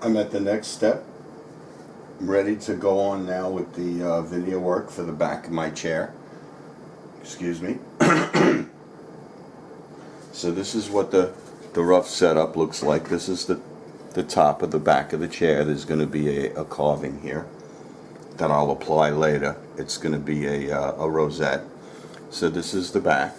I'm at the next step. I'm ready to go on now with the veneer work for the back of my chair. Excuse me. So this is what the rough setup looks like. This is the top of the back of the chair. There's going to be a carving here that I'll apply later. It's going to be a rosette. So this is the back.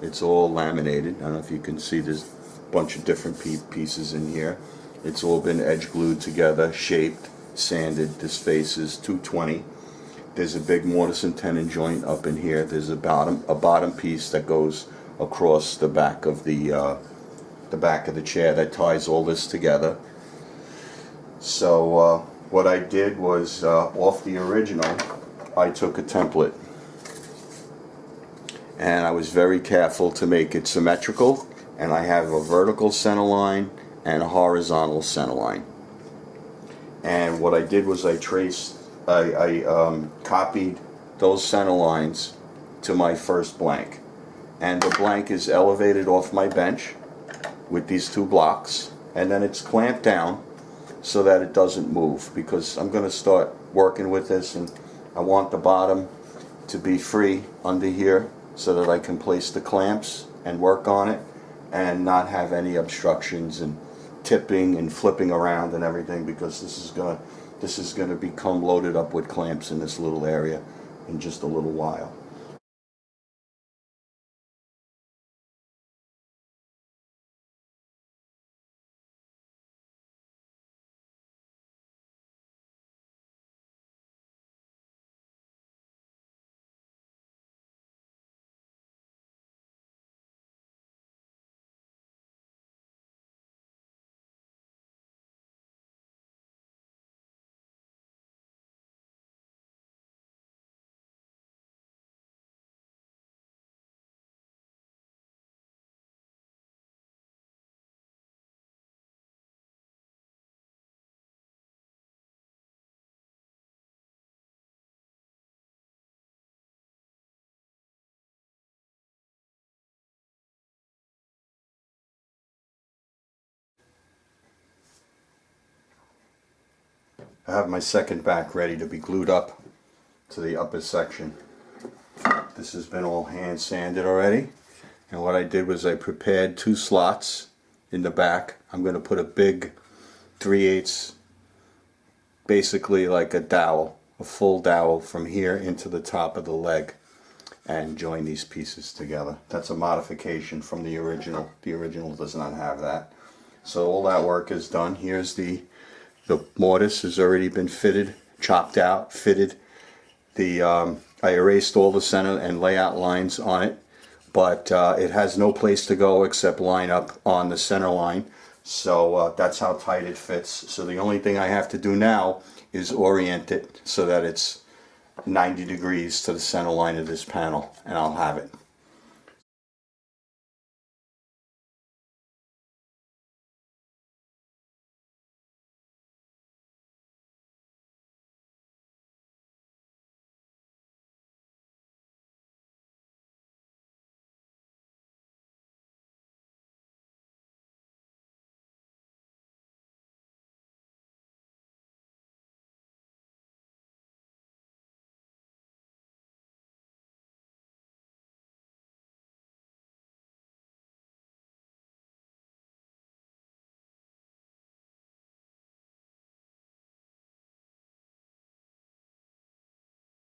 It's all laminated. I don't know if you can see, there's a bunch of different pieces in here. It's all been edge glued together, shaped, sanded. This face is 220. There's a big mortise and tenon joint up in here. There's a bottom piece that goes across the back of the chair that ties all this together. So what I did was, off the original, I took a template, and I was very careful to make it symmetrical, and I have a vertical center line and a horizontal center line. And what I did was I copied those center lines to my first blank, and the blank is elevated off my bench with these two blocks, and then it's clamped down so that it doesn't move, because I'm going to start working with this, and I want the bottom to be free under here so that I can place the clamps and work on it and not have any obstructions and tipping and flipping around and everything, because this is going to become loaded up with clamps in this little area in just a little while. I have my second back ready to be glued up to the upper section. This has been all hand sanded already, and what I did was I prepared 2 slots in the back. I'm going to put a big 3/8, basically like a dowel, a full dowel from here into the top of the leg, and join these pieces together. That's a modification from the original. The original does not have that. So all that work is done. Here's the mortise has already been fitted, chopped out, fitted. I erased all the center and layout lines on it, but it has no place to go except line up on the center line. So that's how tight it fits. So the only thing I have to do now is orient it so that it's 90 degrees to the center line of this panel, and I'll have it.